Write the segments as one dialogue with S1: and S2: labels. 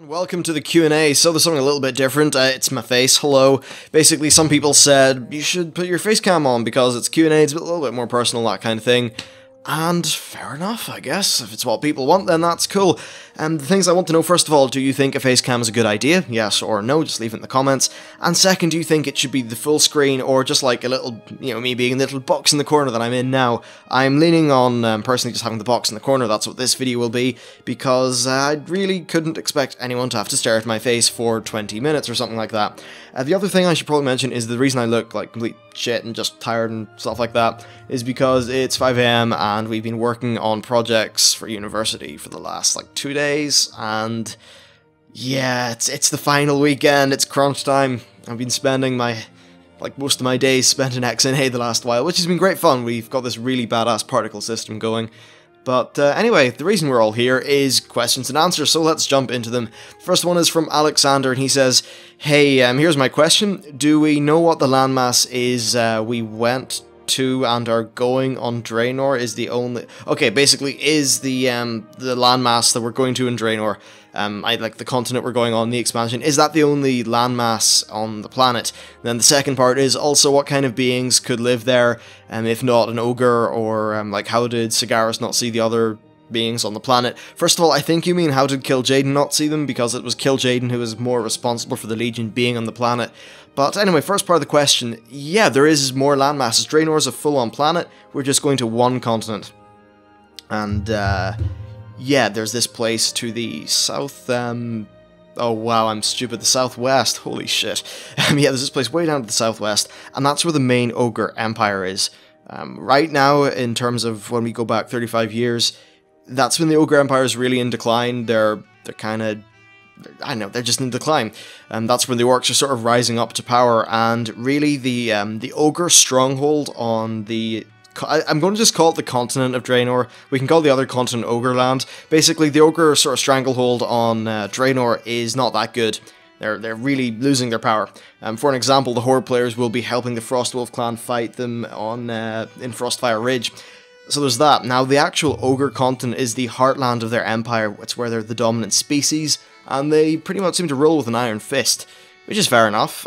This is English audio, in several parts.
S1: Welcome to the Q&A. So there's something a little bit different. It's my face. Hello. Basically, some people said you should put your face cam on because it's Q&A, it's a little bit more personal, that kind of thing. And fair enough, I guess. If it's what people want, then that's cool. The things I want to know, first of all, do you think a face cam is a good idea? Yes or no, just leave it in the comments. And second, do you think it should be the full screen or just like a little, me being a little box in the corner that I'm in now? I'm leaning on personally just having the box in the corner. That's what this video will be, because I really couldn't expect anyone to have to stare at my face for 20 minutes or something like that. The other thing I should probably mention is the reason I look like complete shit and just tired and stuff like that is because it's 5 AM and we've been working on projects for university for the last like 2 days, and yeah, it's the final weekend, it's crunch time. I've been spending most of my days spent in XNA the last while, which has been great fun. We've got this really badass particle system going. But anyway, the reason we're all here is questions and answers, so let's jump into them. First one is from Alexander, and he says, hey, here's my question. Do we know what the landmass is we went to and are going on Draenor? Is the only... Okay, basically, is the landmass that we're going to in Draenor, like the continent we're going on, the expansion, is that the only landmass on the planet? And then the second part is also what kind of beings could live there, if not an ogre, or like how did Garrosh not see the other beings on the planet? First of all, I think you mean how did Kil'jaeden not see them, because it was Kil'jaeden who was more responsible for the Legion being on the planet. But anyway, first part of the question, yeah, there is more landmasses. Draenor is a full-on planet, we're just going to one continent. And, yeah, there's this place to the south, oh wow, I'm stupid, the southwest, holy shit. Yeah, there's this place way down to the southwest, and that's where the main Ogre Empire is. Right now, in terms of when we go back 35 years, that's when the Ogre Empire is really in decline. They're kind of, I don't know, they're just in decline. That's when the orcs are sort of rising up to power, and really the Ogre stronghold on the... I'm going to just call it the continent of Draenor. We can call the other continent Ogre Land. Basically, the Ogre sort of stranglehold on Draenor is not that good. They're really losing their power. For an example, the Horde players will be helping the Frostwolf clan fight them on in Frostfire Ridge. So there's that. Now, the actual Ogre continent is the heartland of their empire. It's where they're the dominant species, and they pretty much seem to rule with an iron fist, which is fair enough.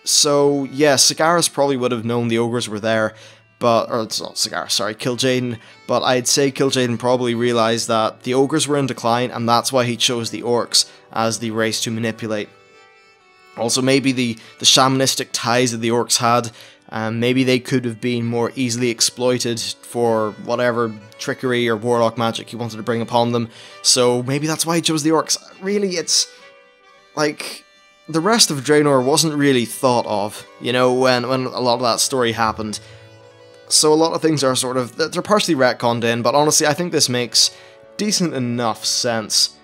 S1: So, yeah, Garrosh probably would have known the Ogres were there, or it's not Garrosh, sorry, Kil'jaeden, but I'd say Kil'jaeden probably realised that the Ogres were in decline, and that's why he chose the Orcs as the race to manipulate. Also, maybe the shamanistic ties that the Orcs had, maybe they could have been more easily exploited for whatever trickery or warlock magic he wanted to bring upon them, so maybe that's why he chose the Orcs. Really, it's like... the rest of Draenor wasn't really thought of, when a lot of that story happened. So a lot of things are sort of, they're partially retconned in, but honestly I think this makes decent enough sense.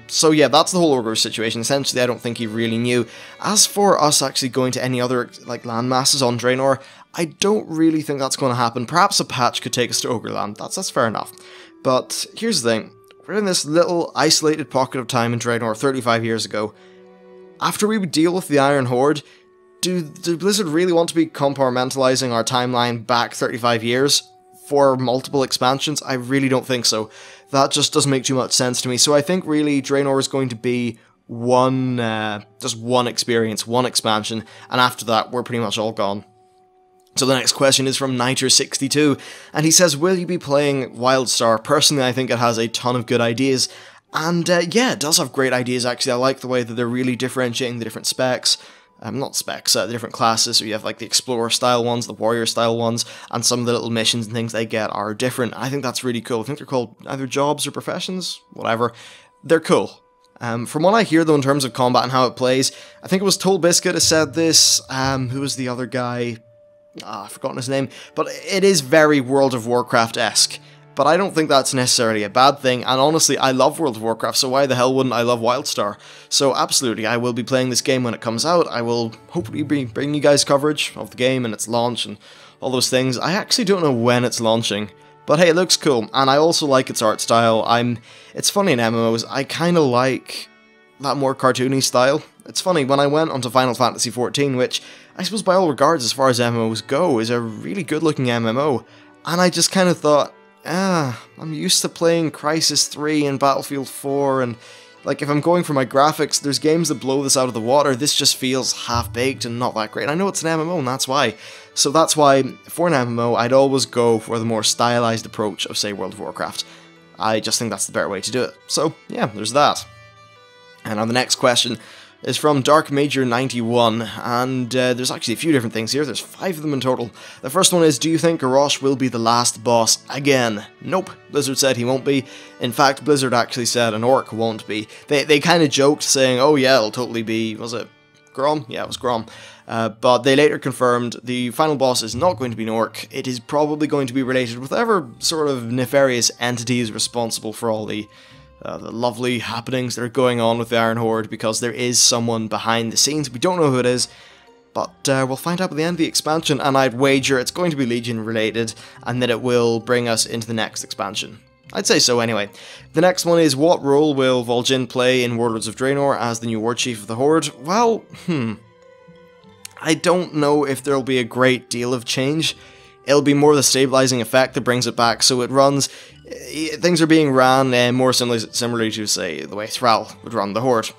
S1: So yeah, that's the whole Ogre situation. Essentially, I don't think he really knew. As for us actually going to any other like landmasses on Draenor, I don't really think that's going to happen. Perhaps a patch could take us to Ogreland, that's fair enough. But here's the thing, we're in this little isolated pocket of time in Draenor 35 years ago. After we would deal with the Iron Horde, do Blizzard really want to be compartmentalizing our timeline back 35 years for multiple expansions? I really don't think so. That just doesn't make too much sense to me. So I think really Draenor is going to be just one experience, one expansion, and after that we're pretty much all gone. So the next question is from Niter62, and he says, will you be playing Wildstar? Personally, I think it has a ton of good ideas. And yeah, it does have great ideas actually. I like the way that they're really differentiating the different specs. Not specs, the different classes. So you have like the Explorer style ones, the Warrior style ones, and some of the little missions and things they get are different. I think that's really cool. I think they're called either jobs or professions, whatever. They're cool. From what I hear though in terms of combat and how it plays, I think it was Toll Biscuit who said this. Who was the other guy? I've forgotten his name. But it is very World of Warcraft-esque. But I don't think that's necessarily a bad thing, and honestly, I love World of Warcraft, so why the hell wouldn't I love Wildstar? So absolutely, I will be playing this game when it comes out. I will hopefully be bringing you guys coverage of the game and its launch and all those things. I actually don't know when it's launching, but hey, it looks cool, and I also like its art style. It's funny in MMOs, I kind of like that more cartoony style. It's funny, when I went onto Final Fantasy XIV, which I suppose by all regards as far as MMOs go is a really good looking MMO, and I just kind of thought, I'm used to playing Crisis 3 and Battlefield 4 and Like, if I'm going for my graphics, there's games that blow this out of the water. This just feels half-baked and not that great. I know it's an MMO, and that's why. So that's why, for an MMO, I'd always go for the more stylized approach of, say, World of Warcraft. I just think that's the better way to do it. So, yeah, there's that. And on the next question is from Dark Major 91, and there's actually a few different things here. There's 5 of them in total. The first one is, do you think Garrosh will be the last boss again? Nope. Blizzard said he won't be. In fact, Blizzard actually said an orc won't be. They kind of joked saying, oh yeah, it'll totally be, was it Grom? Yeah, it was Grom. But they later confirmed the final boss is not going to be an orc. It is probably going to be related with whatever sort of nefarious entity is responsible for all the lovely happenings that are going on with the Iron Horde, because there is someone behind the scenes. We don't know who it is, but we'll find out by the end of the expansion, and I'd wager it's going to be Legion related, and that it will bring us into the next expansion. I'd say so anyway. The next one is, what role will Vol'Jin play in Warlords of Draenor as the new War Chief of the Horde? Well, I don't know if there'll be a great deal of change. It'll be more the stabilizing effect that brings it back, so it runs... Things are being ran more similarly to, say, the way Thrall would run the Horde.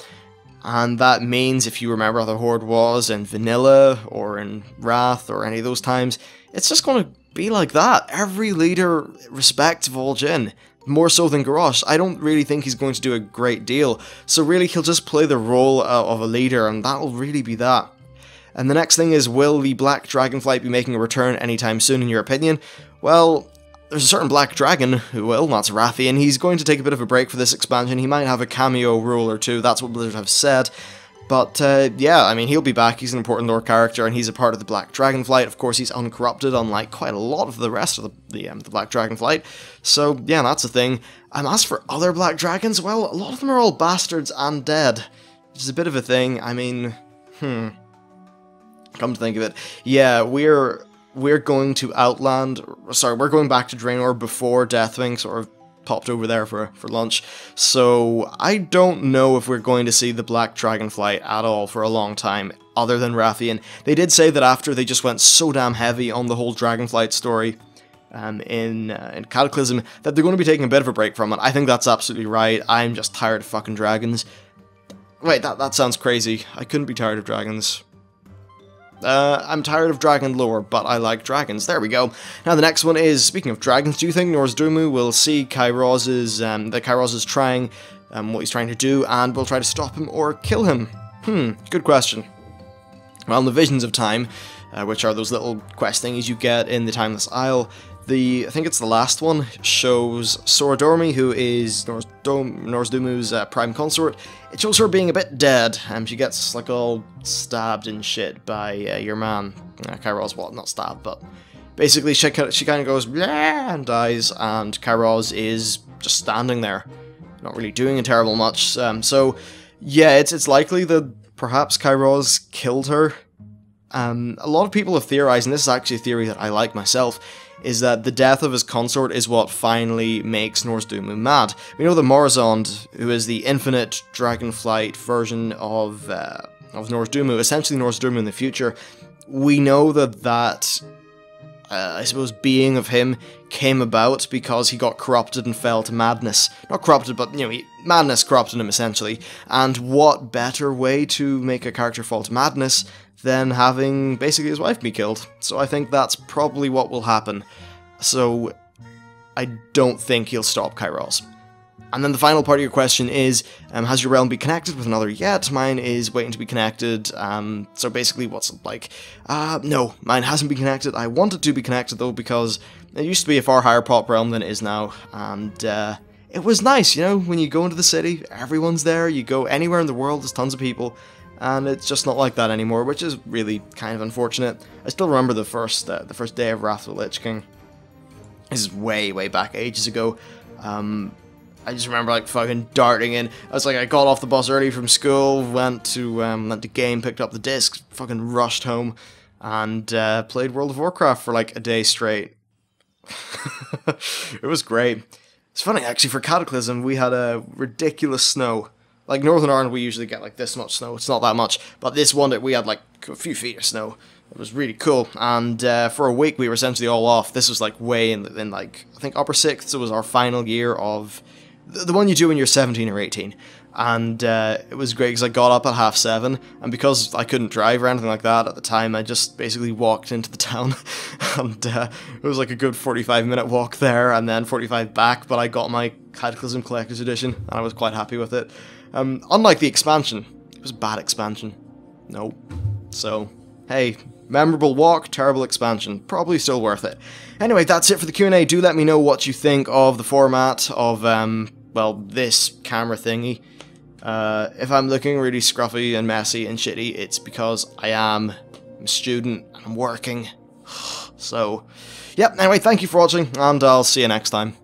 S1: And that means, if you remember how the Horde was in Vanilla, or in Wrath, or any of those times, it's just going to be like that. Every leader respects Vol'Jin, more so than Garrosh. I don't really think he's going to do a great deal, so really he'll just play the role of a leader, and that'll really be that. And the next thing is, will the Black Dragonflight be making a return anytime soon, in your opinion? Well, there's a certain Black Dragon who will, that's Rathian. He's going to take a bit of a break for this expansion. He might have a cameo role or two, that's what Blizzard have said. But, yeah, I mean, he'll be back, he's an important lore character, and he's a part of the Black Dragonflight. Of course, he's uncorrupted, unlike quite a lot of the rest of the Black Dragonflight. So, yeah, that's a thing. And as for other Black Dragons, well, a lot of them are all bastards and dead. Which is a bit of a thing. I mean, come to think of it. Yeah, we're going to we're going back to Draenor before Deathwing sort of popped over there for lunch, so I don't know if we're going to see the Black Dragonflight at all for a long time, other than Rathian. They did say that after they just went so damn heavy on the whole Dragonflight story in Cataclysm, that they're going to be taking a bit of a break from it. I think that's absolutely right. I'm just tired of fucking dragons. Wait, that sounds crazy. I couldn't be tired of dragons. I'm tired of dragon lore, but I like dragons. There we go. Now the next one is, speaking of dragons, do you think Nozdrumu will see Kairos' that Kairos is trying what he's trying to do, and will try to stop him or kill him? Good question. Well, in the Visions of Time, which are those little quest thingies you get in the Timeless Isle, I think it's the last one, shows Sora Dormi, who is Nozdrumu's prime consort. It shows her being a bit dead, and she gets like all stabbed and shit by your man, Kairos. Well, not stabbed, but basically she kind of goes bleh and dies, and Kairos is just standing there, not really doing a terrible much. So yeah, it's likely that perhaps Kairos killed her. A lot of people have theorized, and this is actually a theory that I like myself, is that the death of his consort is what finally makes Nozdrumu mad. We know that Morazond, who is the infinite Dragonflight version of Nozdrumu, essentially Nozdrumu in the future, we know that I suppose, being of him came about because he got corrupted and fell to madness. Not corrupted, but, you know, madness corrupted him, essentially. And what better way to make a character fall to madness than having, basically, his wife be killed? So I think that's probably what will happen. So I don't think he'll stop Kairos. And then the final part of your question is, has your realm been connected with another yet? Mine is waiting to be connected, so basically what's it like? No, mine hasn't been connected. I wanted to be connected though, because it used to be a far higher pop realm than it is now, and it was nice, you know, when you go into the city, everyone's there, you go anywhere in the world, there's tons of people, and it's just not like that anymore, which is really kind of unfortunate. I still remember the first day of Wrath of the Lich King. This is way, way back, ages ago. I just remember, like, fucking darting in. I was like, I got off the bus early from school, went to game, picked up the disc, fucking rushed home, and played World of Warcraft for, like, a day straight. It was great. It's funny, actually, for Cataclysm, we had a ridiculous snow. Like, Northern Ireland, we usually get, like, this much snow. It's not that much. But this one, we had, like, a few feet of snow. It was really cool, and for a week, we were essentially all off. This was, like, way in like, I think upper 6th, so it was our final year of... the one you do when you're 17 or 18. and it was great because I got up at 7:30, and because I couldn't drive or anything like that at the time, I just basically walked into the town, and it was like a good 45-minute walk there, and then 45 back, but I got my Cataclysm Collector's Edition, and I was quite happy with it. Unlike the expansion, it was a bad expansion. Nope. So, hey, memorable walk, terrible expansion. Probably still worth it. Anyway, that's it for the Q&A. Do let me know what you think of the format of, well, this camera thingy. If I'm looking really scruffy and messy and shitty, it's because I'm a student and I'm working. So, yep, anyway, thank you for watching, and I'll see you next time.